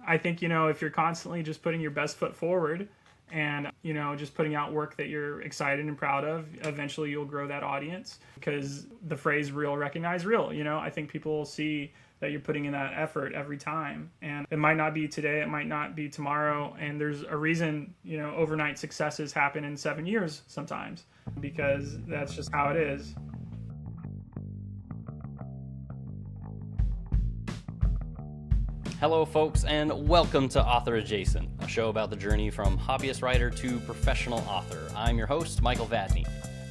I think, if you're constantly just putting your best foot forward and, just putting out work that you're excited and proud of, eventually you'll grow that audience, because the phrase real, recognize real, I think people will see that you're putting in that effort every time. And it might not be today, it might not be tomorrow. And there's a reason, overnight successes happen in 7 years sometimes, because that's just how it is. Hello folks, and welcome to Author Adjacent, a show about the journey from hobbyist writer to professional author. I'm your host, Michael Vadney.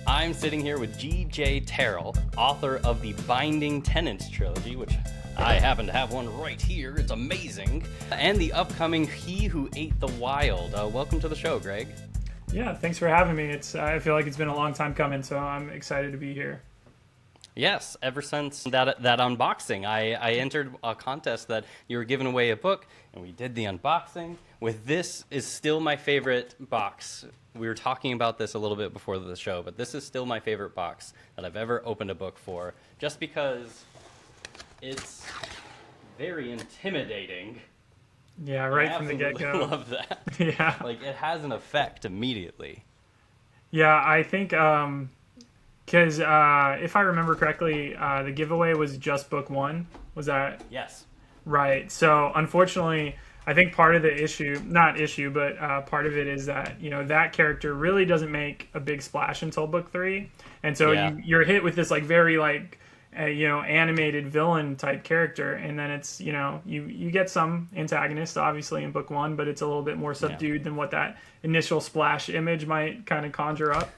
I'm sitting here with GJ Terral, author of the Binding Tenets Trilogy, which I happen to have one right here, it's amazing, and the upcoming He Who Ate the Wild. Welcome to the show, Greg. Yeah, thanks for having me. I feel like it's been a long time coming, so I'm excited to be here. Yes, ever since that unboxing, I entered a contest that you were giving away a book, and we did the unboxing. This is still my favorite box. We were talking about this a little bit before the show, but this is still my favorite box that I've ever opened a book for, just because it's very intimidating. Yeah, right from the get-go. I love that. Yeah. Like, it has an effect immediately. Yeah, I think... Because if I remember correctly, the giveaway was just book one. Was that? Yes. Right. So unfortunately, I think part of the issue, not issue, but part of it is that, that character really doesn't make a big splash until book three. And so you're hit with this very animated villain type character. And then it's, you get some antagonists obviously in book one, but it's a little bit more subdued than what that initial splash image might kind of conjure up.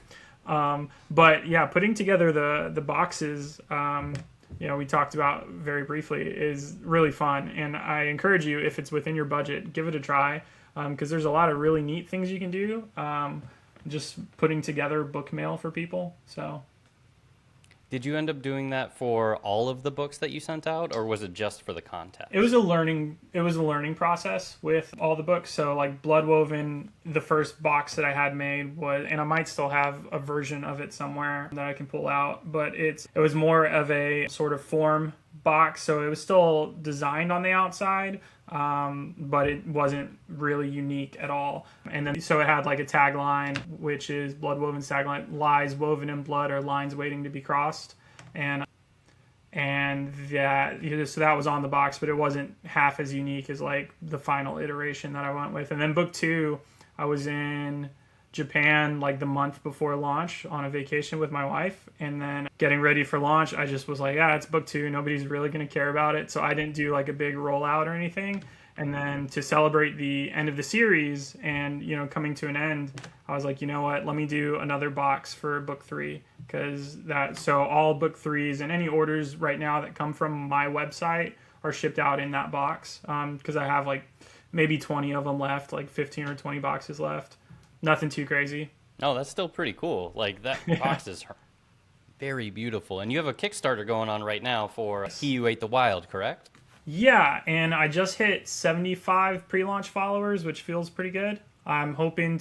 But yeah, putting together the boxes, we talked about very briefly, is really fun. And I encourage you, if it's within your budget, give it a try, because there's a lot of really neat things you can do, just putting together book mail for people. So. Did you end up doing that for all of the books that you sent out, or was it just for the contest? It was a learning process with all the books. So like Bloodwoven, the first box that I had made was, and I might still have a version of it somewhere that I can pull out, but it was more of a sort of form box. So it was still designed on the outside, but it wasn't really unique at all. And then, so it had like a tagline, which is Bloodwoven's tagline, lies woven in blood are lines waiting to be crossed. And that, so that was on the box, but it wasn't half as unique as like the final iteration that I went with. And then book two, I was in Japan like the month before launch on a vacation with my wife, and then getting ready for launch, I just was like, it's book two, nobody's really going to care about it, so I didn't do like a big rollout or anything. And then to celebrate the end of the series and coming to an end, I was like, you know what, let me do another box for book three, so all book threes and any orders right now that come from my website are shipped out in that box, because I have like maybe 20 of them left, like 15 or 20 boxes left. Nothing too crazy. Oh, that's still pretty cool. Like, that box is very beautiful. And you have a Kickstarter going on right now for He Who Ate the Wild, correct? Yeah, and I just hit 75 pre-launch followers, which feels pretty good. I'm hoping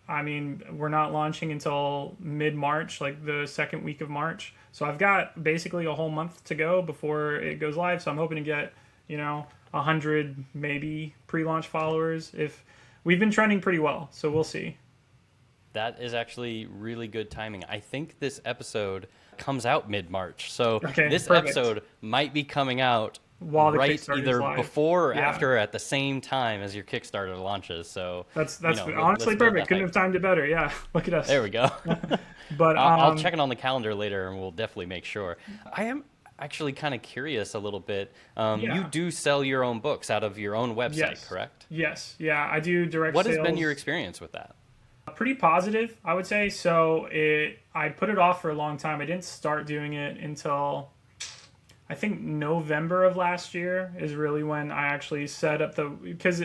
we're not launching until mid-March, like the second week of March. So I've got basically a whole month to go before it goes live. So I'm hoping to get, 100 maybe pre-launch followers. We've been trending pretty well, so we'll see. That is actually really good timing. I think this episode comes out mid-March, so this perfect. Episode might be coming out while the right Kickstarter either is live. Before or after, at the same time as your Kickstarter launches. So that's honestly perfect. Couldn't have timed it better. Yeah, look at us. There we go. But I'll check it on the calendar later, and we'll definitely make sure. I am actually kind of curious a little bit. You do sell your own books out of your own website, correct? Yes. Yeah, I do direct sales. What has been your experience with that? Pretty positive, I would say. So I put it off for a long time. I didn't start doing it until I think November of last year is really when I actually set up because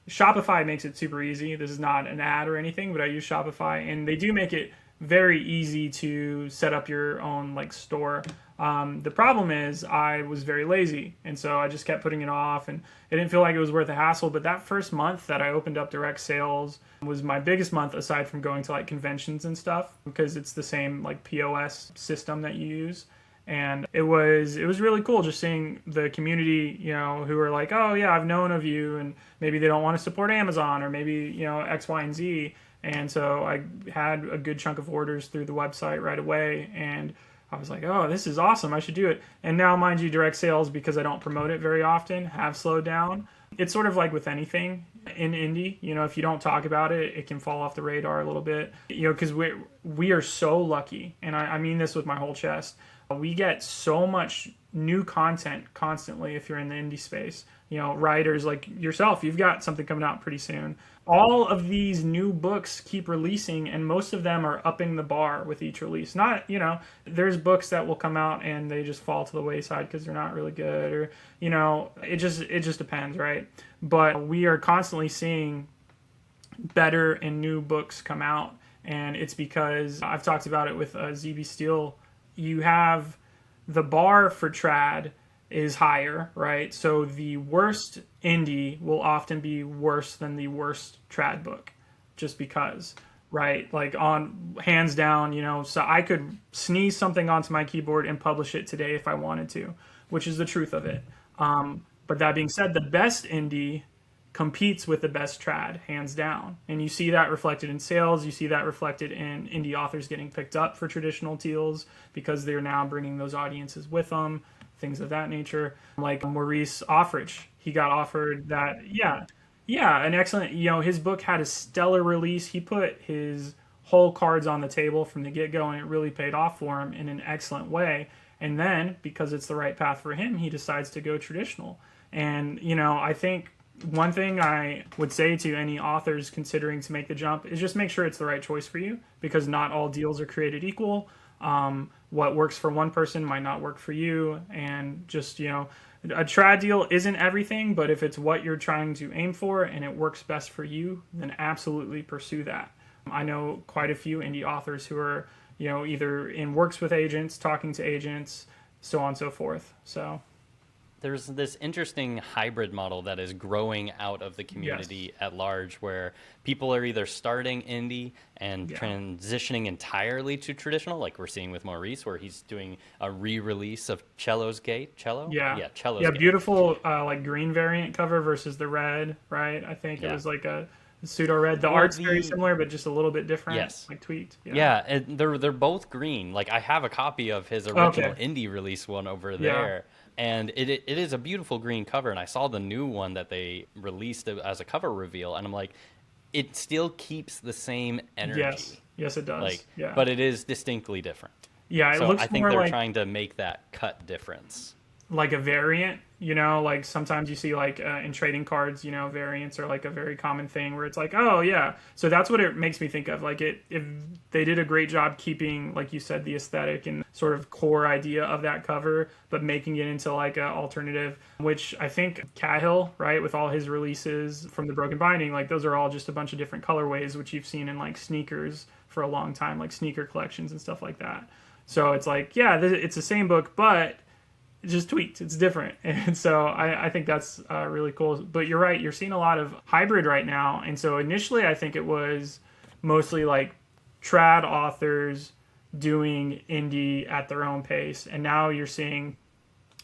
Shopify makes it super easy. This is not an ad or anything, but I use Shopify, and they do make it very easy to set up your own store. The problem is I was very lazy, and so I just kept putting it off, and it didn't feel like it was worth the hassle. But that first month that I opened up direct sales was my biggest month, aside from going to conventions and stuff, because it's the same POS system that you use. And it was really cool just seeing the community, who were like, oh yeah, I've known of you, and maybe they don't want to support Amazon, or maybe X, Y, and Z. And so I had a good chunk of orders through the website right away, and I was like, oh, this is awesome, I should do it. And now, mind you, direct sales, because I don't promote it very often, have slowed down. It's sort of like with anything in indie, if you don't talk about it, it can fall off the radar a little bit, because we are so lucky, and I mean this with my whole chest. We get so much new content constantly if you're in the indie space. Writers like yourself, you've got something coming out pretty soon. All of these new books keep releasing, and most of them are upping the bar with each release. Not, there's books that will come out and they just fall to the wayside because they're not really good, or, it just depends, right? But we are constantly seeing better and new books come out, and it's because I've talked about it with ZB Steel. You have the bar for trad is higher, right? So the worst indie will often be worse than the worst trad book, just because, right? Like, on hands down, so I could sneeze something onto my keyboard and publish it today if I wanted to, which is the truth of it. But that being said, the best indie competes with the best trad, hands down. And you see that reflected in sales. You see that reflected in indie authors getting picked up for traditional teals because they're now bringing those audiences with them, things of that nature. Like Maurice Offridge, he got offered that, an excellent, his book had a stellar release. He put his whole cards on the table from the get-go, and it really paid off for him in an excellent way. And then, because it's the right path for him, he decides to go traditional. And, I think one thing I would say to any authors considering to make the jump is just make sure it's the right choice for you, because not all deals are created equal. What works for one person might not work for you. And just, a trad deal isn't everything, but if it's what you're trying to aim for and it works best for you, then absolutely pursue that. I know quite a few indie authors who are, either in works with agents, talking to agents, so on and so forth. So there's this interesting hybrid model that is growing out of the community at large, where people are either starting indie and transitioning entirely to traditional, like we're seeing with Maurice, where he's doing a re-release of Cello's Gate. Cello's Gate. Beautiful like green variant cover versus the red, right? I think it was like a pseudo red. The art's very similar, but just a little bit different, like tweaked. And they're both green. Like, I have a copy of his original indie release one over there. And it is a beautiful green cover, and I saw the new one that they released as a cover reveal, and I'm like, it still keeps the same energy. Yes, it does. But it is distinctly different. Yeah, it so looks I think more they're like, trying to make that cut difference. Like a variant, like sometimes you see like in trading cards, variants are like a very common thing where it's like, oh yeah. So that's what it makes me think of. Like, if they did a great job keeping, like you said, the aesthetic and sort of core idea of that cover, but making it into like an alternative, which I think Cahill, right, with all his releases from the Broken Binding, like those are all just a bunch of different colorways, which you've seen in like sneakers for a long time, like sneaker collections and stuff like that. So it's like, it's the same book, but just tweaked. It's different. And so I think that's really cool. But you're right, you're seeing a lot of hybrid right now. And so initially I think it was mostly like trad authors doing indie at their own pace. And now you're seeing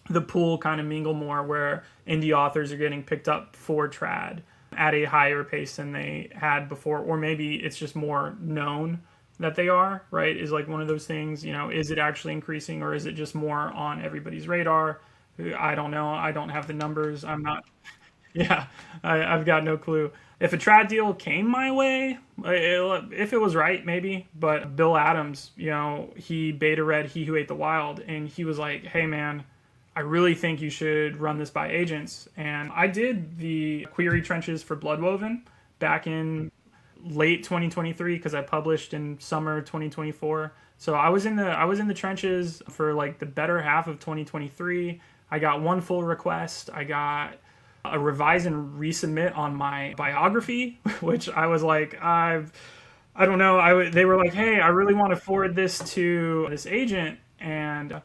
the pool kind of mingle more, where indie authors are getting picked up for trad at a higher pace than they had before. Or maybe it's just more known that they are, right? Is like one of those things, is it actually increasing, or is it just more on everybody's radar? I don't know. I don't have the numbers. I'm not, I've got no clue. If a trad deal came my way, if it was right, maybe. But Bill Adams, he beta read He Who Ate the Wild, and he was like, hey man, I really think you should run this by agents. And I did the query trenches for Bloodwoven back in late 2023, because I published in summer 2024. So I was in the trenches for like the better half of 2023. I got one full request. I got a revise and resubmit on my biography, which I was like, I don't know. They were like, hey, I really want to forward this to this agent, and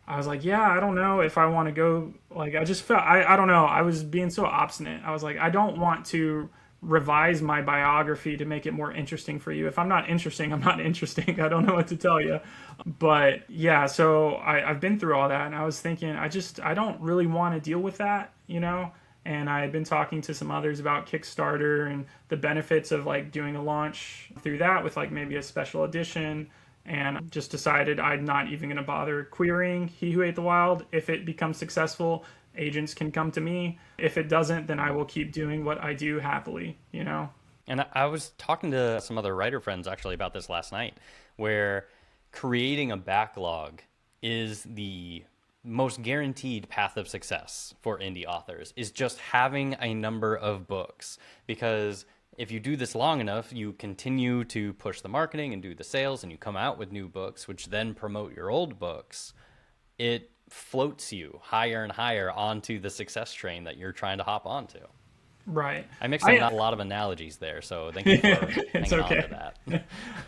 I was like, I don't know if I want to go. Like, I just felt, I don't know. I was being so obstinate. I was like, I don't want to revise my biography to make it more interesting for you. If I'm not interesting, I'm not interesting. I don't know what to tell you. But yeah, so I've been through all that, and I was thinking, I don't really want to deal with that, you know? And I had been talking to some others about Kickstarter and the benefits of like doing a launch through that with like maybe a special edition, and just decided I'm not even going to bother querying He Who Ate the Wild. If it becomes successful, agents can come to me. If it doesn't, then I will keep doing what I do happily, you know? And I was talking to some other writer friends actually about this last night, where creating a backlog is the most guaranteed path of success for indie authors, is just having a number of books. Because if you do this long enough, you continue to push the marketing and do the sales, and you come out with new books, which then promote your old books. It floats you higher and higher onto the success train that you're trying to hop onto. Right. I mixed up not a lot of analogies there, so thank you for hanging on to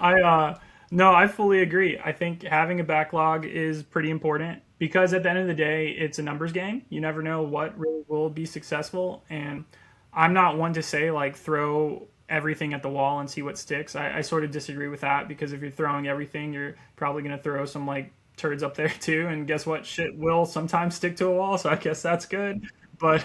that. No, I fully agree. I think having a backlog is pretty important, because at the end of the day, it's a numbers game. You never know what really will be successful. And I'm not one to say like throw everything at the wall and see what sticks. I sort of disagree with that, because if you're throwing everything, you're probably going to throw some like turds up there too. And guess what? Shit will sometimes stick to a wall. So I guess that's good. But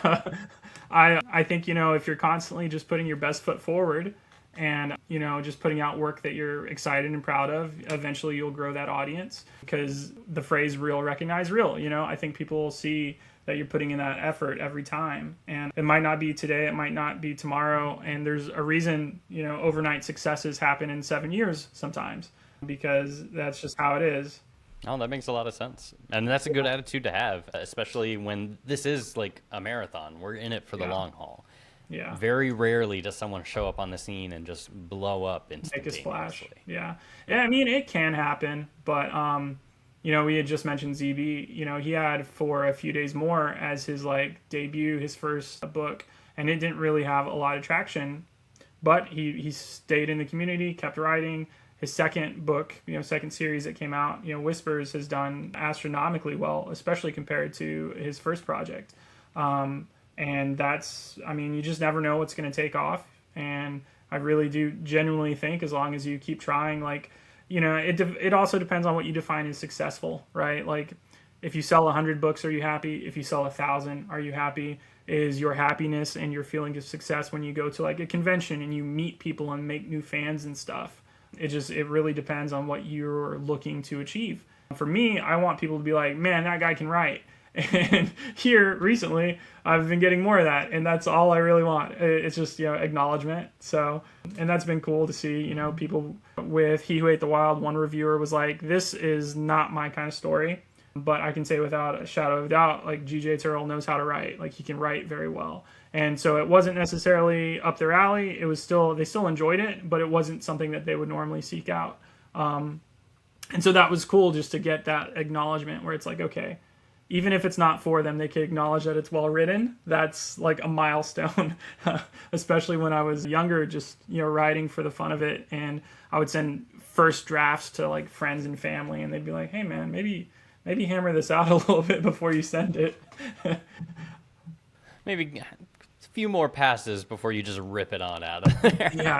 I think, you know, if you're constantly just putting your best foot forward and, you know, just putting out work that you're excited and proud of, eventually you'll grow that audience, because the phrase real recognize real, you know, I think people will see that you're putting in that effort every time. And it might not be today, it might not be tomorrow. And there's a reason, you know, overnight successes happen in 7 years sometimes, because that's just how it is. Oh, that makes a lot of sense. And that's a good attitude to have, especially when this is like a marathon. We're in it for the long haul. Yeah. Very rarely does someone show up on the scene and just blow up instantaneously. Make a splash. Yeah. Yeah, I mean, it can happen, but, you know, we had just mentioned ZB. You know, he had For a Few Days More as his, like, debut, his first book, and it didn't really have a lot of traction, but he stayed in the community, kept writing. His second book, you know, second series that came out, you know, Whispers, has done astronomically well, especially compared to his first project. And that's, I mean, you just never know what's going to take off. And I really do genuinely think, as long as you keep trying, like, you know, it also depends on what you define as successful, right? Like, if you sell 100 books, are you happy? If you sell 1,000, are you happy? Is your happiness and your feeling of success when you go to like a convention and you meet people and make new fans and stuff? It really depends on what you're looking to achieve. For me, I want people to be like, man, that guy can write. And here recently, I've been getting more of that, and that's all I really want. It's just, you know, acknowledgement. So, and that's been cool to see, you know, people with He Who Ate the Wild. One reviewer was like, this is not my kind of story, but I can say without a shadow of a doubt, like, GJ Terral knows how to write. Like, he can write very well. And so it wasn't necessarily up their alley. It was still, they still enjoyed it, but it wasn't something that they would normally seek out. And so that was cool, just to get that acknowledgement where it's like, okay, even if it's not for them, they can acknowledge that it's well written. That's like a milestone, especially when I was younger, just, you know, writing for the fun of it. And I would send first drafts to like friends and family, and they'd be like, hey man, maybe hammer this out a little bit before you send it. Maybe a few more passes before you just rip it on out of there. Yeah,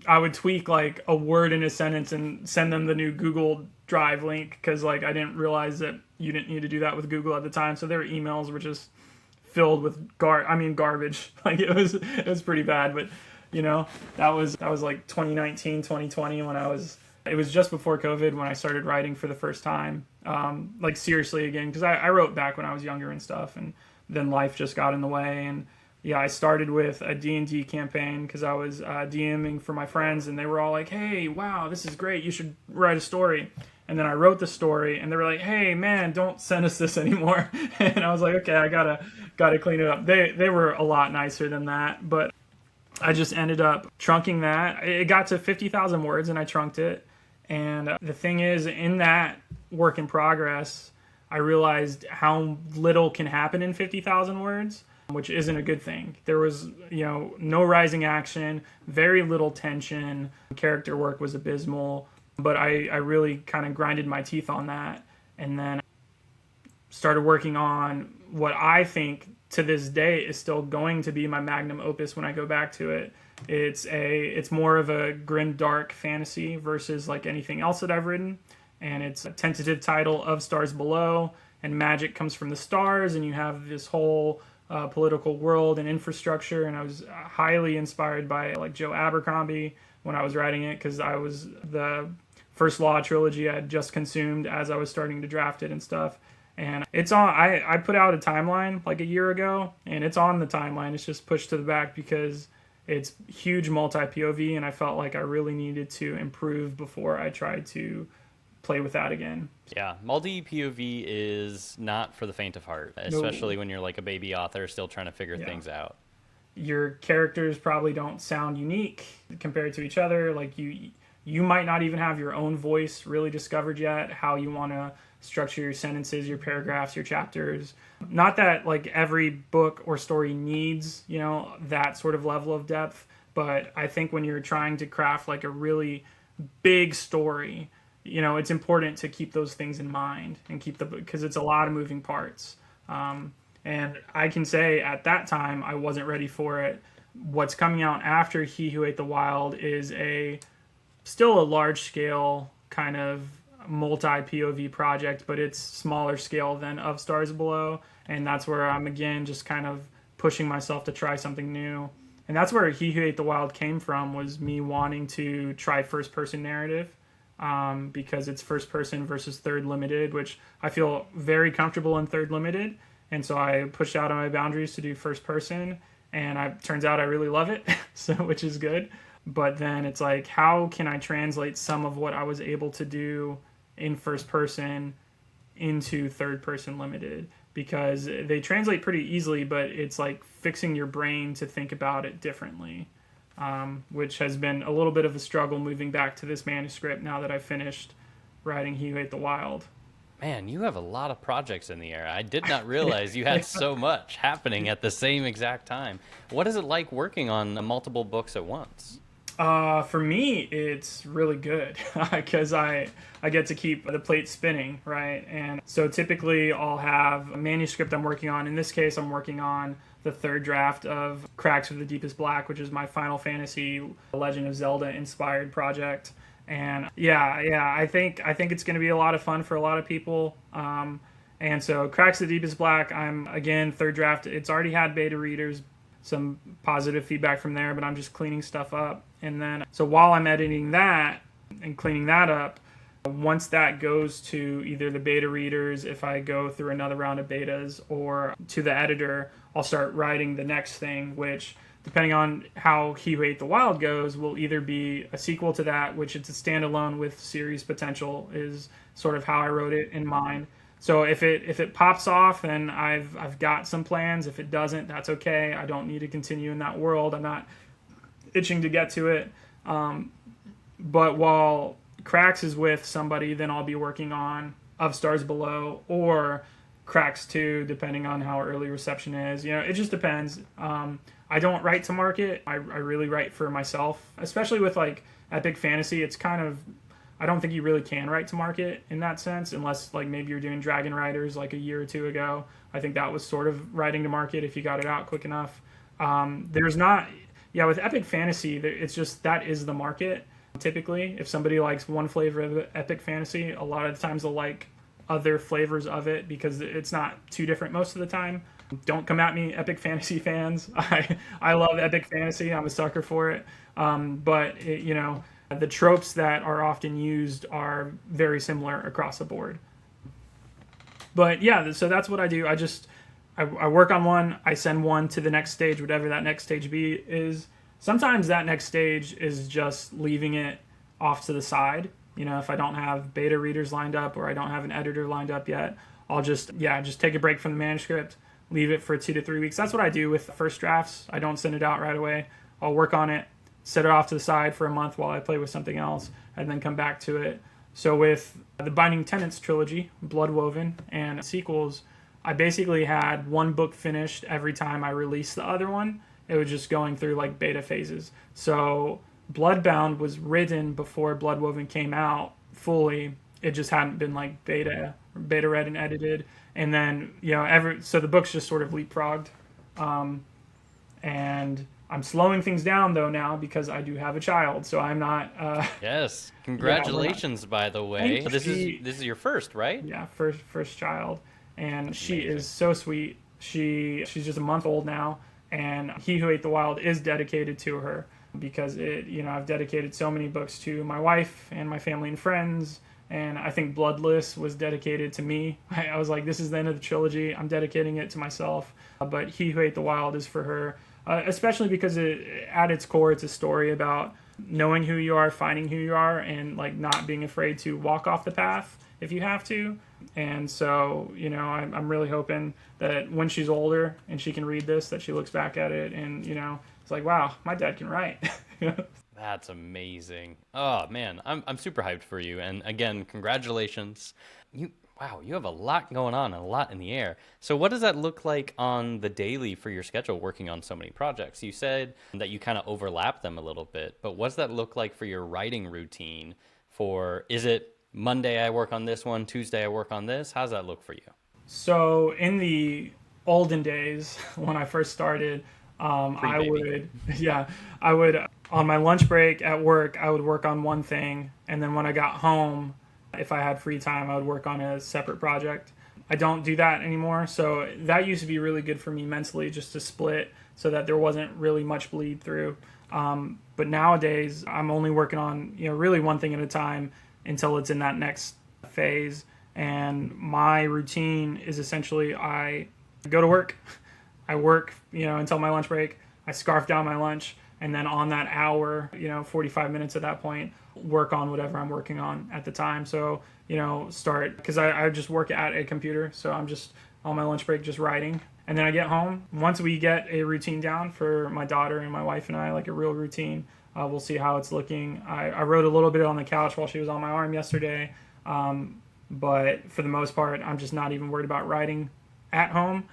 I would tweak like a word in a sentence and send them the new Google Drive link, because like I didn't realize that you didn't need to do that with Google at the time. So their emails were just filled with garbage. Like it was pretty bad. But you know, that was like 2019, 2020 when it was just before COVID when I started writing for the first time. Like seriously again, because I wrote back when I was younger and stuff, and then life just got in the way. And yeah, I started with a D&D campaign because I was DMing for my friends, and they were all like, hey, wow, this is great. You should write a story. And then I wrote the story, and they were like, hey, man, don't send us this anymore. And I was like, okay, I gotta clean it up. They were a lot nicer than that, but I just ended up trunking that. It got to 50,000 words, and I trunked it. And the thing is, in that work in progress, I realized how little can happen in 50,000 words, which isn't a good thing. There was, you know, no rising action, very little tension. Character work was abysmal, but I really kind of grinded my teeth on that, and then started working on what I think to this day is still going to be my magnum opus when I go back to it. It's more of a grim, dark fantasy versus like anything else that I've written, and it's a tentative title of Stars Below, and magic comes from the stars, and you have this whole political world and infrastructure. And I was highly inspired by like Joe Abercrombie when I was writing it, because I was the First Law trilogy I had just consumed as I was starting to draft it and stuff. And it's on. I put out a timeline like a year ago, and it's on the timeline. It's just pushed to the back because it's huge multi-POV, and I felt like I really needed to improve before I tried to play with that again. Yeah, multi-POV is not for the faint of heart, especially when you're like a baby author still trying to figure things out. Your characters probably don't sound unique compared to each other. Like you might not even have your own voice really discovered yet, how you want to structure your sentences, your paragraphs, your chapters. Not that like every book or story needs, you know, that sort of level of depth, but I think when you're trying to craft like a really big story, you know, it's important to keep those things in mind and because it's a lot of moving parts. And I can say at that time I wasn't ready for it. What's coming out after He Who Ate the Wild is still a large scale kind of multi-POV project, but it's smaller scale than Of Stars Below, and that's where I'm again just kind of pushing myself to try something new. And that's where He Who Ate the Wild came from, was me wanting to try first person narrative, because it's first person versus third limited, which I feel very comfortable in third limited, and so I pushed out on my boundaries to do first person, and turns out I really love it, so which is good. But then it's like, how can I translate some of what I was able to do in first person into third person limited? Because they translate pretty easily, but it's like fixing your brain to think about it differently, which has been a little bit of a struggle moving back to this manuscript now that I've finished writing He Who Ate the Wild. Man, you have a lot of projects in the air. I did not realize you had so much happening at the same exact time. What is it like working on multiple books at once? For me, it's really good because I get to keep the plate spinning, right? And so typically I'll have a manuscript I'm working on. In this case, I'm working on the third draft of Cracks of the Deepest Black, which is my Final Fantasy Legend of Zelda inspired project. And I think it's going to be a lot of fun for a lot of people. And so Cracks of the Deepest Black, I'm again third draft. It's already had beta readers, some positive feedback from there, but I'm just cleaning stuff up. And then, so while I'm editing that and cleaning that up, once that goes to either the beta readers, if I go through another round of betas, or to the editor, I'll start writing the next thing, which, depending on how He Who Ate the Wild goes, will either be a sequel to that, which it's a standalone with series potential, is sort of how I wrote it in mind. So if it pops off, then I've got some plans. If it doesn't, that's okay. I don't need to continue in that world. I'm not itching to get to it. But while Cracks is with somebody, then I'll be working on Of Stars Below or Cracks 2, depending on how early reception is. You know, it just depends. I don't write to market. I really write for myself, especially with like epic fantasy. It's kind of, I don't think you really can write to market in that sense, unless like maybe you're doing Dragon Riders like a year or two ago. I think that was sort of writing to market if you got it out quick enough. There's not, with epic fantasy, it's just, that is the market. Typically, if somebody likes one flavor of epic fantasy, a lot of the times they'll like other flavors of it because it's not too different most of the time. Don't come at me, epic fantasy fans. I love epic fantasy. I'm a sucker for it. But the tropes that are often used are very similar across the board. But yeah, so that's what I do. I work on one, I send one to the next stage, whatever that next stage is. Sometimes that next stage is just leaving it off to the side. If I don't have beta readers lined up or I don't have an editor lined up yet, I'll just take a break from the manuscript, leave it for 2 to 3 weeks. That's what I do with first drafts. I don't send it out right away. I'll work on it, set it off to the side for a month while I play with something else, and then come back to it. So with the Binding Tenets Trilogy, Bloodwoven, and sequels, I basically had one book finished every time I released the other one. It was just going through like beta phases. So Bloodbound was written before Bloodwoven came out fully. It just hadn't been like beta read and edited. And then, so the books just sort of leapfrogged And I'm slowing things down though now because I do have a child, so I'm not. Yes, Yeah, congratulations, by the way. thank This is your first, right? yeah, first child, and That's she is amazing. so sweet. She's just a month old now, and He Who Ate the Wild is dedicated to her because I've dedicated so many books to my wife and my family and friends, and I think Bloodless was dedicated to me. I was like, this is the end of the trilogy. I'm dedicating it to myself, but He Who Ate the Wild is for her, especially because at its core, it's a story about knowing who you are, finding who you are, and like not being afraid to walk off the path if you have to. And so, I'm really hoping that when she's older and she can read this, that she looks back at it and, it's like, wow, my dad can write. That's amazing. Oh man, I'm super hyped for you. And again, congratulations. Wow, you have a lot going on and a lot in the air. So what does that look like on the daily for your schedule working on so many projects? You said that you kind of overlap them a little bit, but what does that look like for your writing routine is it Monday I work on this one, Tuesday I work on this? How's that look for you? So in the olden days, when I first started, I Pre-baby. would, yeah, I would, on my lunch break at work, I would work on one thing. And then when I got home, if I had free time, I would work on a separate project. I don't do that anymore. So that used to be really good for me mentally, just to split so that there wasn't really much bleed through. But nowadays, I'm only working on, really one thing at a time until it's in that next phase. And my routine is essentially I go to work, I work, until my lunch break, I scarf down my lunch, and then on that hour, 45 minutes at that point, work on whatever I'm working on at the time. So, start, because I just work at a computer, so I'm just on my lunch break just writing. And then I get home. Once we get a routine down for my daughter and my wife and I, like a real routine, we'll see how it's looking. I wrote a little bit on the couch while she was on my arm yesterday, but for the most part, I'm just not even worried about writing at home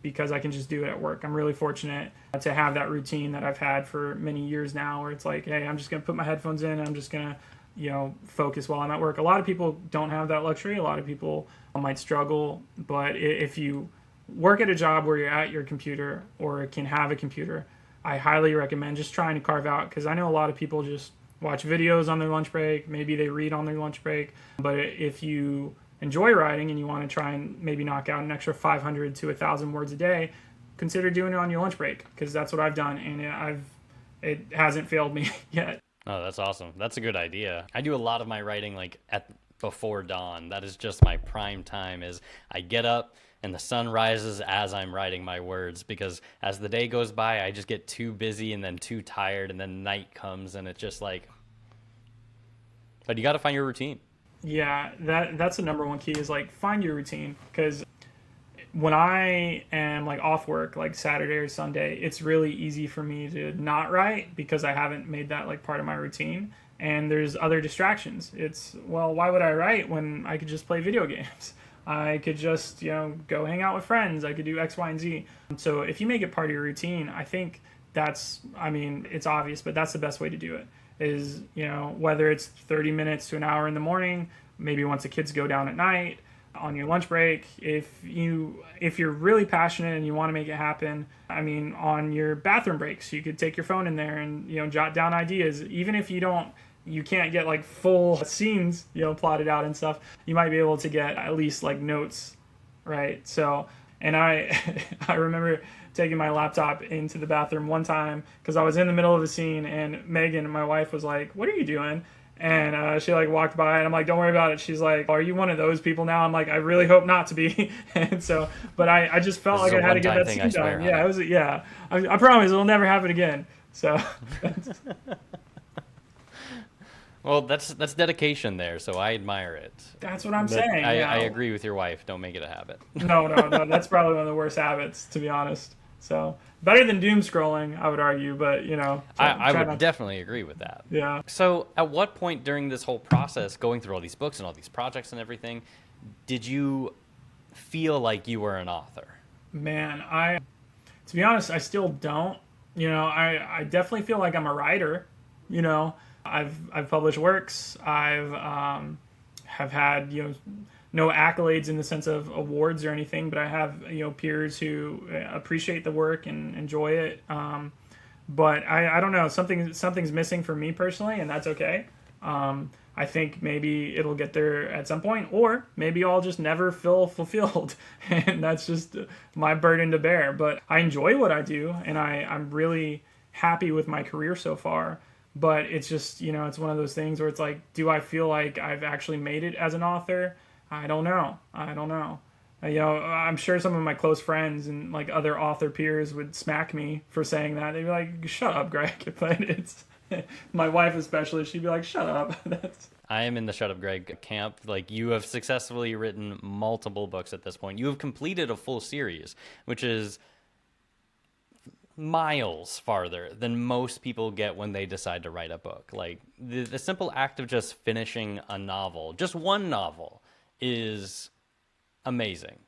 because I can just do it at work. I'm really fortunate to have that routine that I've had for many years now where it's like, hey, I'm just going to put my headphones in and I'm just going to, focus while I'm at work. A lot of people don't have that luxury. A lot of people might struggle, but if you work at a job where you're at your computer or can have a computer, I highly recommend just trying to carve out, because I know a lot of people just watch videos on their lunch break. Maybe they read on their lunch break. But if you enjoy writing and you want to try and maybe knock out an extra 500 to 1,000 words a day, consider doing it on your lunch break, because that's what I've done, and it hasn't failed me yet. Oh, that's awesome. That's a good idea. I do a lot of my writing like at before dawn. That is just my prime time. Is I get up and the sun rises as I'm writing my words, because as the day goes by, I just get too busy and then too tired, and then night comes and it's just like. But you got to find your routine. Yeah, that's the number one key, is like find your routine, because when I am like off work, like Saturday or Sunday, it's really easy for me to not write because I haven't made that like part of my routine. And there's other distractions. It's, well, why would I write when I could just play video games? I could just, go hang out with friends. I could do X, Y, and Z. So if you make it part of your routine, I think it's obvious, but that's the best way to do it. Is, whether it's 30 minutes to an hour in the morning, maybe once the kids go down at night, on your lunch break, if you're really passionate and you want to make it happen, on your bathroom breaks, you could take your phone in there and, jot down ideas. Even if you can't get like full scenes, plotted out and stuff, you might be able to get at least like notes, right? So, and I remember taking my laptop into the bathroom one time because I was in the middle of a scene, and Megan, my wife, was like, "What are you doing?" And she like walked by, and I'm like, "Don't worry about it." She's like, "Are you one of those people now?" I'm like, "I really hope not to be." And so, but I just felt This like is I a had to get one-time that thing, scene I swear, done. Yeah, honey. it was. Yeah, I promise it'll never happen again. So. Well, that's dedication there, so I admire it. That's what I'm But saying. I agree with your wife. Don't make it a habit. No, that's probably one of the worst habits, to be honest. So better than doom scrolling, I would argue, but I try would not. definitely agree with that. Yeah. So at what point during this whole process, going through all these books and all these projects and everything, did you feel like you were an author? Man, to be honest, I still don't. I definitely feel like I'm a writer. I've published works. I've have had no accolades in the sense of awards or anything, but I have, peers who appreciate the work and enjoy it. But I don't know, something's missing for me personally, and that's okay. I think maybe it'll get there at some point, or maybe I'll just never feel fulfilled, and that's just my burden to bear. But I enjoy what I do, and I'm really happy with my career so far. But it's just, it's one of those things where it's like, do I feel like I've actually made it as an author? I don't know. I'm sure some of my close friends and like other author peers would smack me for saying that. They'd be like, "Shut up, Greg." But it's my wife especially. She'd be like, "Shut up." I am in the shut up, Greg camp. Like, you have successfully written multiple books at this point. You have completed a full series, which is miles farther than most people get when they decide to write a book. Like, the simple act of just finishing a novel, just one novel, is amazing,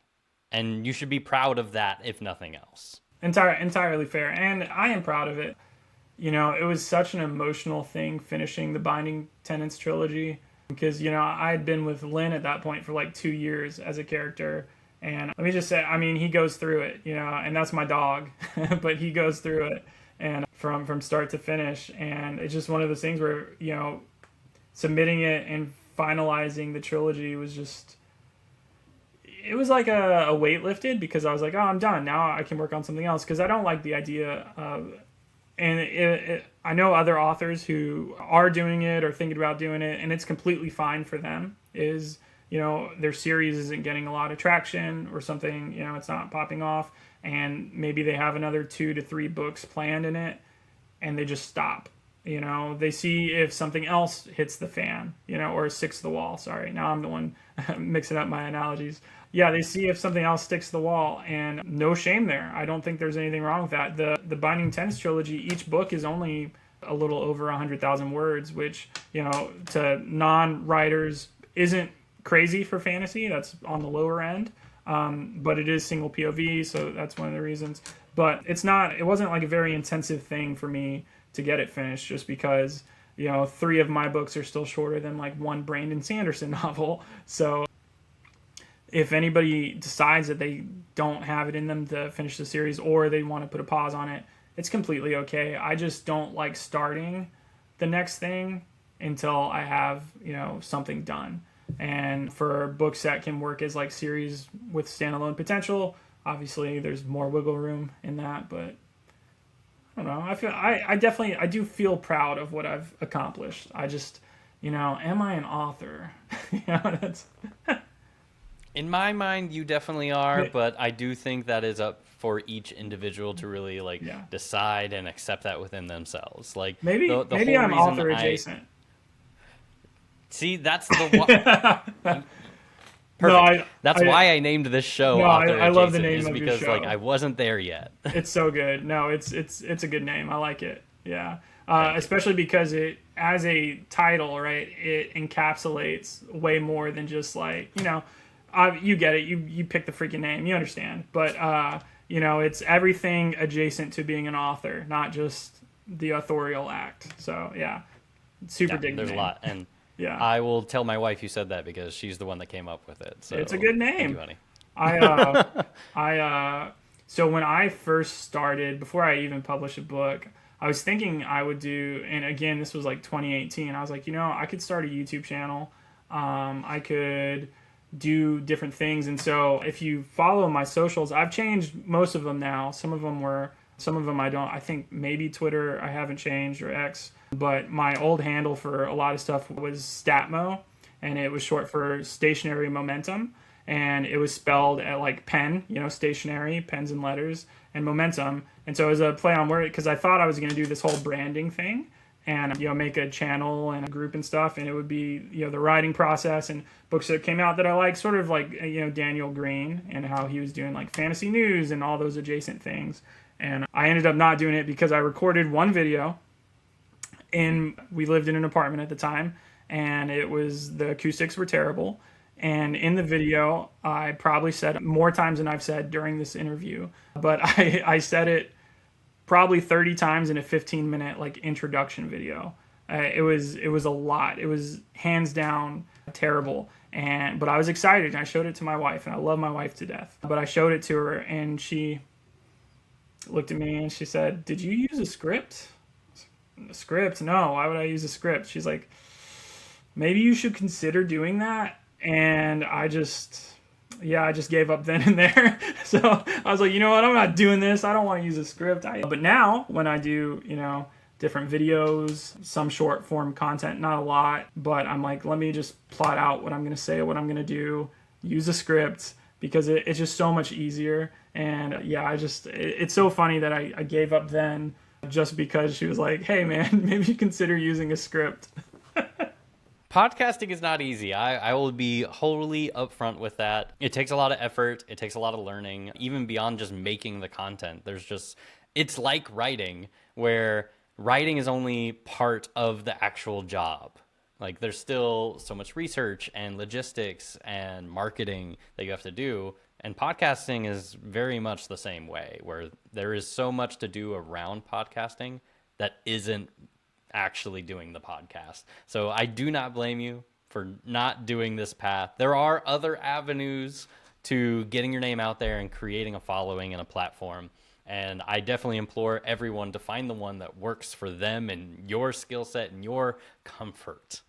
and you should be proud of that, if nothing else. Entirely fair, and I am proud of it. It was such an emotional thing finishing the Binding Tenets trilogy, because I had been with Lynn at that point for like 2 years as a character, and let me just say, I mean, he goes through it, and that's my dog, but he goes through it, and from start to finish, and it's just one of those things where submitting it and finalizing the trilogy was just, it was like a weight lifted, because I was like, oh, I'm done. Now I can work on something else, because I don't like the idea of, and I know other authors who are doing it or thinking about doing it, and it's completely fine for them, is, their series isn't getting a lot of traction or something, it's not popping off, and maybe they have another 2 to 3 books planned in it, and they just stop. They see if something else hits the fan, or sticks to the wall. Sorry, now I'm the one mixing up my analogies. Yeah, they see if something else sticks to the wall, and no shame there. I don't think there's anything wrong with that. The Binding Tenets trilogy, each book is only a little over 100,000 words, which, to non-writers isn't crazy for fantasy. That's on the lower end. But it is single POV, so that's one of the reasons. But it wasn't like a very intensive thing for me to get it finished, just because, 3 of my books are still shorter than like one Brandon Sanderson novel. So if anybody decides that they don't have it in them to finish the series, or they want to put a pause on it, it's completely okay. I just don't like starting the next thing until I have, something done. And for books that can work as like series with standalone potential, obviously there's more wiggle room in that, but I don't know. I do feel proud of what I've accomplished. I just, am I an author? That's in my mind, you definitely are, but I do think that is up for each individual to really decide and accept that within themselves. Like, maybe maybe I'm author adjacent. See, that's the one. Perfect. That's why I named this show Author I love the name is of because your show. I wasn't there yet. It's so good. No, it's a good name. I like it. Yeah. Especially because it, as a title, right, it encapsulates way more than just like, you get it. You pick the freaking name. You understand. But, it's everything adjacent to being an author, not just the authorial act. So, yeah. Super dig There's name. a lot. And yeah, I will tell my wife you said that, because she's the one that came up with it. So it's a good name. Thank you, honey. So when I first started, before I even published a book, I was thinking I would do, and again, this was like 2018. I was like, I could start a YouTube channel. I could do different things. And so if you follow my socials, I've changed most of them now. Some of them I don't. I think maybe Twitter I haven't changed, or X. But my old handle for a lot of stuff was Statmo, and it was short for Stationary Momentum, and it was spelled at like pen, stationary, pens and letters, and momentum. And so it was a play on word, because I thought I was going to do this whole branding thing and, make a channel and a group and stuff, and it would be, the writing process and books that came out that I like, sort of like, Daniel Green and how he was doing like fantasy news and all those adjacent things. And I ended up not doing it because I recorded one video, and we lived in an apartment at the time, and the acoustics were terrible. And in the video, I probably said more times than I've said during this interview, but I said it probably 30 times in a 15-minute like introduction video. It was a lot. It was hands down terrible. But I was excited, and I showed it to my wife, and I love my wife to death. But I showed it to her, and she looked at me and she said, "Did you use a script?" A script? No, why would I use a script? She's like, "Maybe you should consider doing that." And I just gave up then and there. So I was like, you know what? I'm not doing this. I don't want to use a script. But now when I do, different videos, some short form content, not a lot, but I'm like, let me just plot out what I'm going to say, what I'm going to do, use a script, because it's just so much easier. And it's so funny that I gave up then just because she was like, hey man, maybe you consider using a script. Podcasting is not easy. I will be wholly upfront with that. It takes a lot of effort. It takes a lot of learning, even beyond just making the content. It's like writing, where writing is only part of the actual job. Like, there's still so much research and logistics and marketing that you have to do. And podcasting is very much the same way, where there is so much to do around podcasting that isn't actually doing the podcast. So I do not blame you for not doing this path. There are other avenues to getting your name out there and creating a following and a platform. And I definitely implore everyone to find the one that works for them and your skill set and your comfort.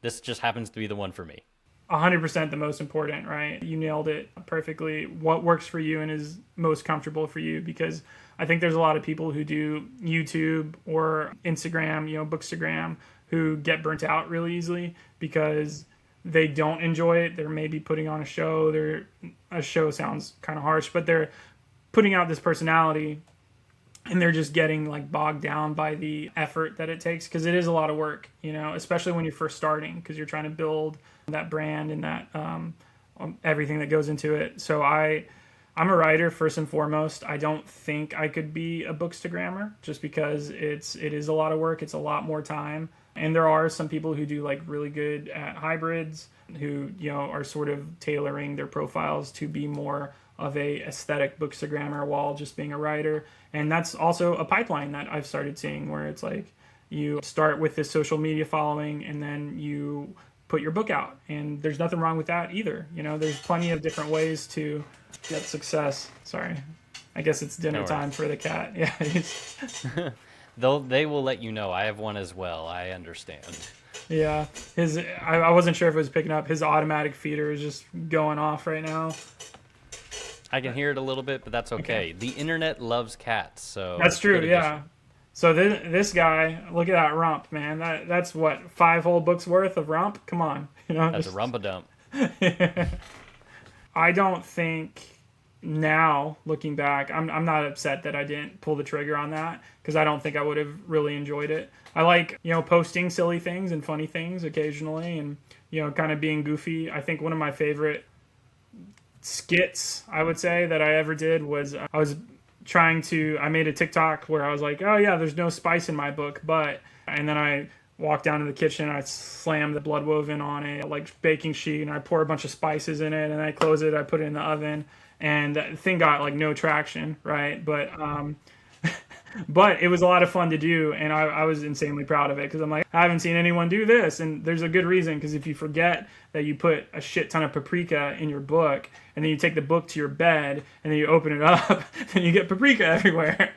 This just happens to be the one for me. 100% the most important, right? You nailed it perfectly. What works for you and is most comfortable for you, because I think there's a lot of people who do YouTube or Instagram, Bookstagram, who get burnt out really easily because they don't enjoy it. They're maybe putting on a show. A show sounds kind of harsh, but they're putting out this personality, and they're just getting like bogged down by the effort that it takes, because it is a lot of work, especially when you're first starting, because you're trying to build that brand and that everything that goes into it. So I'm a writer first and foremost. I don't think I could be a bookstagrammer, just because it is a lot of work. It's a lot more time. And there are some people who do like really good at hybrids, who are sort of tailoring their profiles to be more of a aesthetic bookstagrammer while just being a writer. And that's also a pipeline that I've started seeing, where it's like you start with this social media following and then you put your book out. And there's nothing wrong with that either. There's plenty of different ways to get success. Sorry. I guess it's dinner time for the cat. Yeah. They will let you know. I have one as well. I understand. Yeah. I wasn't sure if it was picking up. His automatic feeder is just going off right now. I can hear it a little bit, but that's okay. The internet loves cats, so that's true. Yeah. So this guy, look at that rump, man. That's what, 5 whole books worth of rump. Come on, That's a rump-a-dump. I don't think now, looking back, I'm not upset that I didn't pull the trigger on that, because I don't think I would have really enjoyed it. I like posting silly things and funny things occasionally, and kind of being goofy. I think one of my favorite skits, I would say, that I ever did was I made a TikTok where I was like, oh yeah, there's no spice in my book, and then I walked down to the kitchen, I slammed the Blood Woven on a baking sheet, and I pour a bunch of spices in it, and I close it, I put it in the oven, and the thing got no traction, right? But but it was a lot of fun to do, and I was insanely proud of it, because I'm like, I haven't seen anyone do this, and there's a good reason, because if you forget that you put a shit ton of paprika in your book, and then you take the book to your bed, and then you open it up, and you get paprika everywhere.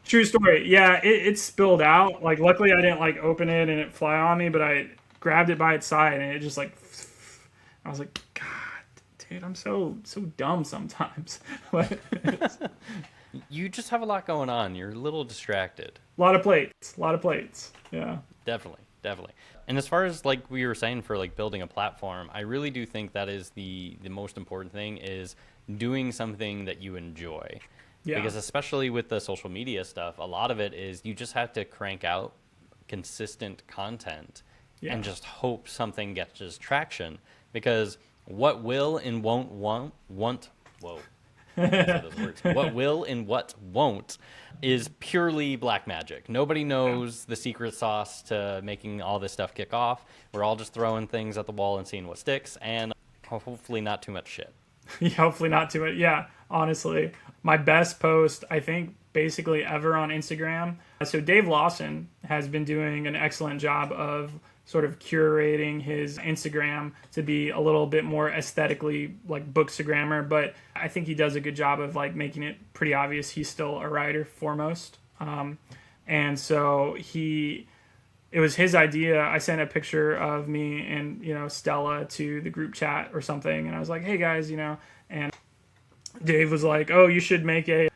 True story. Yeah, it spilled out. Luckily I didn't open it and it fly on me, but I grabbed it by its side, and it just I was like, God, dude, I'm so dumb sometimes. You just have a lot going on. You're a little distracted. A lot of plates. Yeah. Definitely. And as far as we were saying for building a platform, I really do think that is the most important thing, is doing something that you enjoy. Yeah. Because especially with the social media stuff, a lot of it is you just have to crank out consistent content and just hope something gets traction. Because what will and won't what will and what won't is purely black magic. Nobody knows the secret sauce to making all this stuff kick off. We're all just throwing things at the wall and seeing what sticks, and hopefully not too much shit. Hopefully not too much. Yeah, honestly. My best post, I think, basically ever on Instagram. So Dave Lawson has been doing an excellent job of sort of curating his Instagram to be a little bit more aesthetically like bookstagrammer, but I think he does a good job of like making it pretty obvious he's still a writer foremost. And so it was his idea. I sent a picture of me and, Stella to the group chat or something. And I was like, hey guys, and Dave was like, oh, you should make a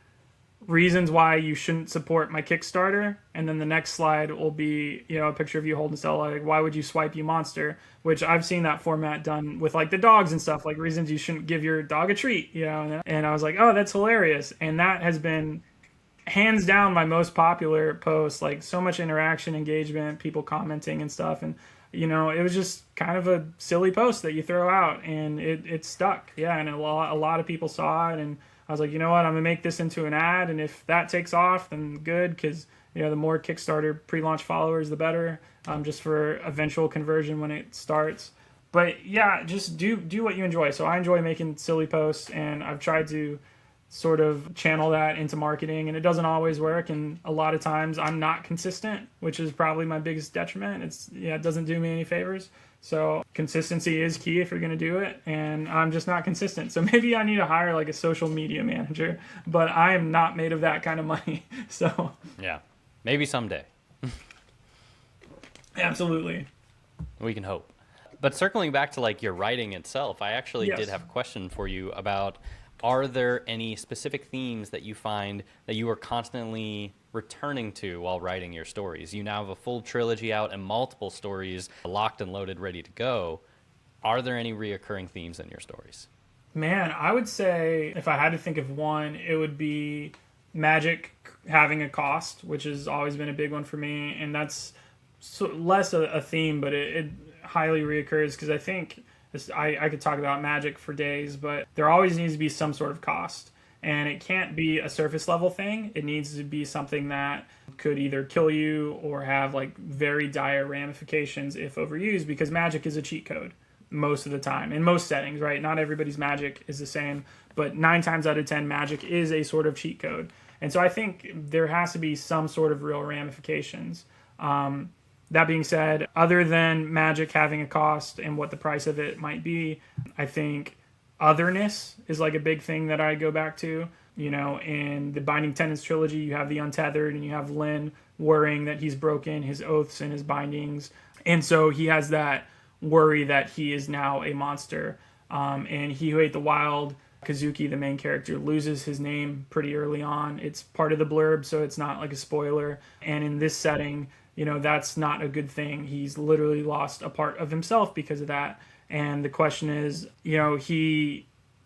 reasons why you shouldn't support my Kickstarter. And then the next slide will be, a picture of you holding Stella. Like, why would you swipe, you monster? Which I've seen that format done with like the dogs and stuff, like reasons you shouldn't give your dog a treat, and I was like, oh, that's hilarious. And that has been hands down my most popular post, like so much interaction, engagement, people commenting and stuff. And it was just kind of a silly post that you throw out and it stuck. Yeah. And a lot of people saw it, and I was like, you know what, I'm gonna make this into an ad, and if that takes off, then good, because the more Kickstarter pre-launch followers the better, just for eventual conversion when it starts. But yeah, just do what you enjoy. So I enjoy making silly posts, and I've tried to sort of channel that into marketing, and it doesn't always work, and a lot of times I'm not consistent, which is probably my biggest detriment. It doesn't do me any favors. So consistency is key if you're going to do it, and I'm just not consistent. So maybe I need to hire like a social media manager, but I am not made of that kind of money. So yeah, maybe someday. Absolutely, we can hope. But circling back to like your writing itself, I actually Yes. did have a question for you about, are there any specific themes that you find that you are constantly returning to while writing your stories? You now have a full trilogy out and multiple stories locked and loaded, ready to go. Are there any reoccurring themes in your stories? Man, I would say if I had to think of one, it would be magic having a cost, which has always been a big one for me. And that's less a theme, but it highly reoccurs because I think I could talk about magic for days, but there always needs to be some sort of cost. And it can't be a surface level thing. It needs to be something that could either kill you or have like very dire ramifications if overused, because magic is a cheat code most of the time in most settings, right? Not everybody's magic is the same, but 9 times out of 10 magic is a sort of cheat code. And so I think there has to be some sort of real ramifications. That being said, other than magic having a cost and what the price of it might be, I think otherness is like a big thing that I go back to. In the Binding Tenets Trilogy, you have the Untethered, and you have Lynn worrying that he's broken his oaths and his bindings. And so he has that worry that he is now a monster. And He Who Ate the Wild, Kazuki, the main character, loses his name pretty early on. It's part of the blurb, so it's not like a spoiler. And in this setting, that's not a good thing. He's literally lost a part of himself because of that. And the question is,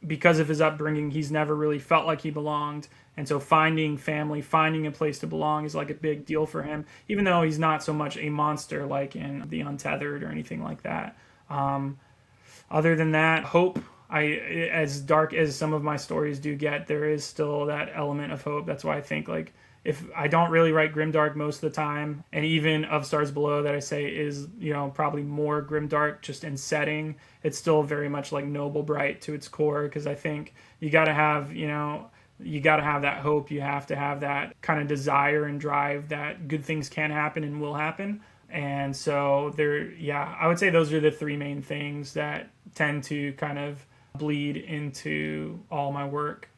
because of his upbringing, he's never really felt like he belonged. And so finding family, finding a place to belong is like a big deal for him, even though he's not so much a monster like in The Untethered or anything like that. Other than that, hope. As dark as some of my stories do get, there is still that element of hope. That's why I think like, if I don't really write grimdark most of the time, and even Of Stars Below that I say is, probably more grimdark just in setting, it's still very much like noble bright to its core, because I think you got to have that hope. You have to have that kind of desire and drive that good things can happen and will happen. And so I would say those are the 3 main things that tend to kind of bleed into all my work.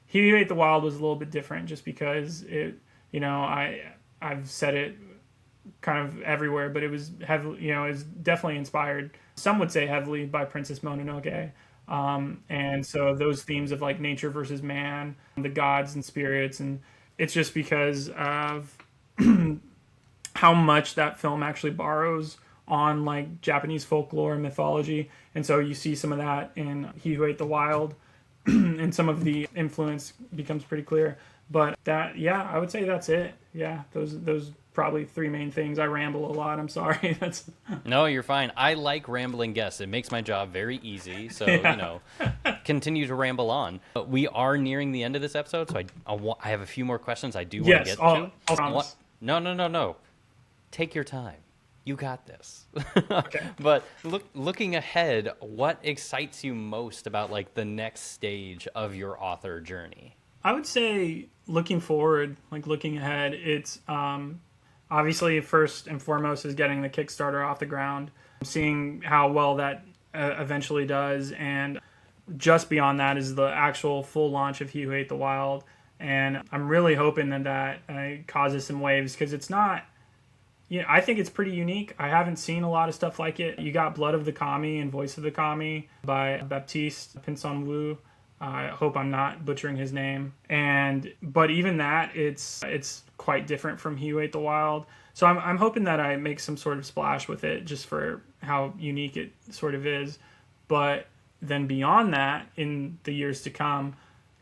He Who Ate the Wild was a little bit different just because I've said it kind of everywhere, but it was heavily, it was definitely inspired, some would say heavily, by Princess Mononoke. And so those themes of like nature versus man, the gods and spirits, and it's just because of how much that film actually borrows on like Japanese folklore and mythology. And so you see some of that in He Who Ate the Wild. And some of the influence becomes pretty clear. But I would say that's it. Yeah, those probably 3 main things. I ramble a lot. I'm sorry. No, you're fine. I like rambling guests. It makes my job very easy. So, continue to ramble on. But we are nearing the end of this episode, so I have a few more questions I do want to get to. I'll promise. No. Take your time. You got this. Okay. But looking ahead, what excites you most about like the next stage of your author journey? I would say looking forward, like looking ahead, it's I obviously first and foremost is getting the Kickstarter off the ground, seeing how well that eventually does, and just beyond that is the actual full launch of He Who Ate the Wild. And I'm really hoping that causes some waves, because it's not, I think it's pretty unique. I haven't seen a lot of stuff like it. You got Blood of the Kami and Voice of the Kami by Baptiste Pinson Wu. I hope I'm not butchering his name. But even that, it's quite different from He Who Ate the Wild. So I'm hoping that I make some sort of splash with it, just for how unique it sort of is. But then beyond that, in the years to come,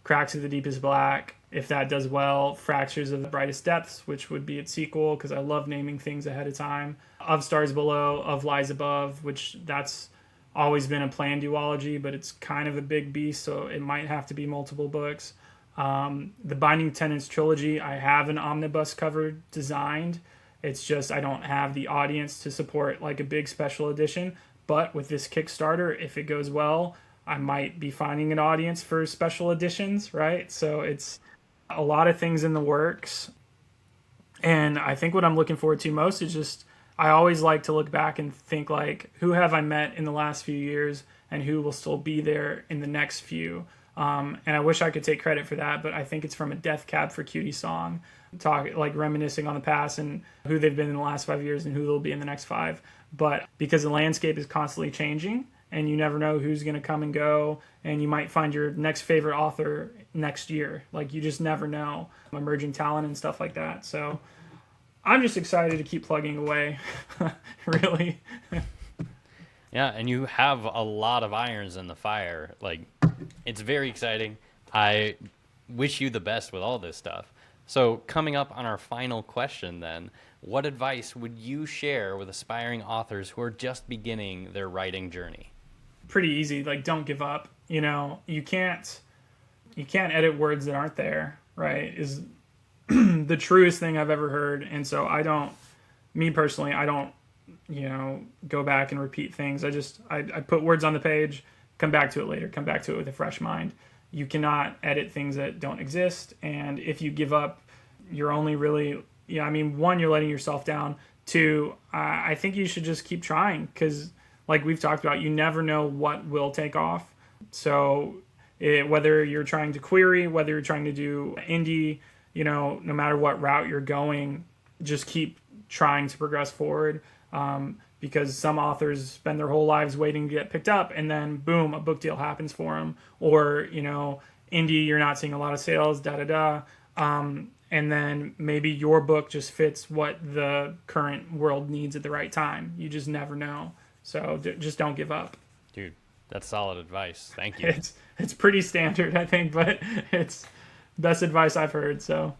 Cracks of the Deepest Black, if that does well, Fractures of the Brightest Depths, which would be its sequel, because I love naming things ahead of time, Of Stars Below, Of Lies Above, which that's always been a planned duology, but it's kind of a big beast, so it might have to be multiple books. The Binding Tenets Trilogy, I have an omnibus cover designed. It's just I don't have the audience to support like a big special edition. But with this Kickstarter, if it goes well, I might be finding an audience for special editions, right? So it's a lot of things in the works. And I think what I'm looking forward to most is just, I always like to look back and think like, who have I met in the last few years and who will still be there in the next few? And I wish I could take credit for that, but I think it's from a Death Cab for Cutie song, like reminiscing on the past and who they've been in the last 5 years and who they'll be in the next 5. But because the landscape is constantly changing and you never know who's going to come and go, and you might find your next favorite author next year. Like, you just never know, emerging talent and stuff like that. So I'm just excited to keep plugging away, really. Yeah, and you have a lot of irons in the fire. Like, it's very exciting. I wish you the best with all this stuff. So coming up on our final question then, what advice would you share with aspiring authors who are just beginning their writing journey? Pretty easy. Like, don't give up. You can't edit words that aren't there, right? Is the truest thing I've ever heard. And so I don't go back and repeat things. I put words on the page, come back to it later, come back to it with a fresh mind. You cannot edit things that don't exist. And if you give up, you're only really, one, you're letting yourself down. Two, I think you should just keep trying, because like we've talked about, you never know what will take off. So whether you're trying to query, whether you're trying to do indie, no matter what route you're going, just keep trying to progress forward. Because some authors spend their whole lives waiting to get picked up, and then boom, a book deal happens for them. Or, indie, you're not seeing a lot of sales, and then maybe your book just fits what the current world needs at the right time. You just never know. So just don't give up. Dude, that's solid advice. Thank you. It's pretty standard, I think, but it's best advice I've heard. So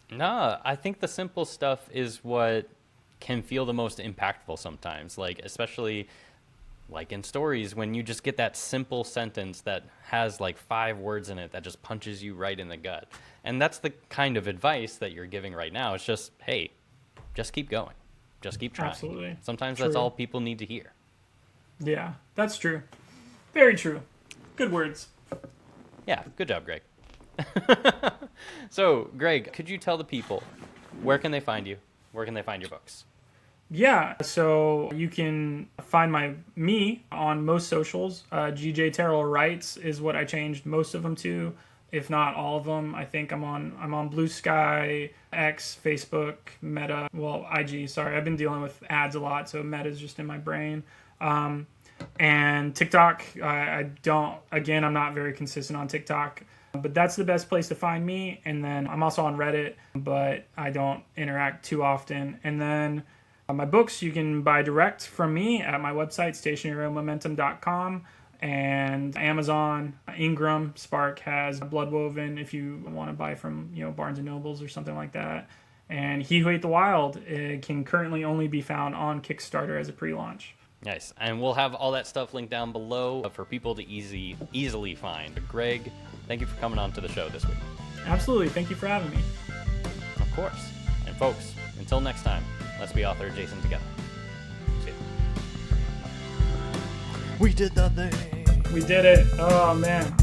no, I think the simple stuff is what can feel the most impactful sometimes, like especially like in stories when you just get that simple sentence that has like 5 words in it that just punches you right in the gut. And that's the kind of advice that you're giving right now. It's just, hey, just keep going, just keep trying. Absolutely. Sometimes True. That's all people need to hear. Yeah, that's true. Very true. Good words. Yeah, good job, Greg. So Greg, could you tell the people, where can they find you? Where can they find your books? Yeah, so you can find me on most socials. GJ Terral Writes is what I changed most of them to, if not all of them. I think I'm on Blue Sky, X, Facebook, Meta, IG. Sorry, I've been dealing with ads a lot, so Meta's just in my brain. And TikTok, I'm not very consistent on TikTok, but that's the best place to find me. And then I'm also on Reddit, but I don't interact too often. And then my books you can buy direct from me at my website, stationarymomentum.com, and Amazon, Ingram, Spark has Bloodwoven if you want to buy from Barnes & Nobles or something like that. And He Who Ate the Wild can currently only be found on Kickstarter as a pre-launch. Nice. And we'll have all that stuff linked down below for people to easily find. But Greg, thank you for coming on to the show this week. Absolutely. Thank you for having me. Of course. And folks, until next time, let's be author Jason together. See ya. We did the thing. We did it. Oh, man.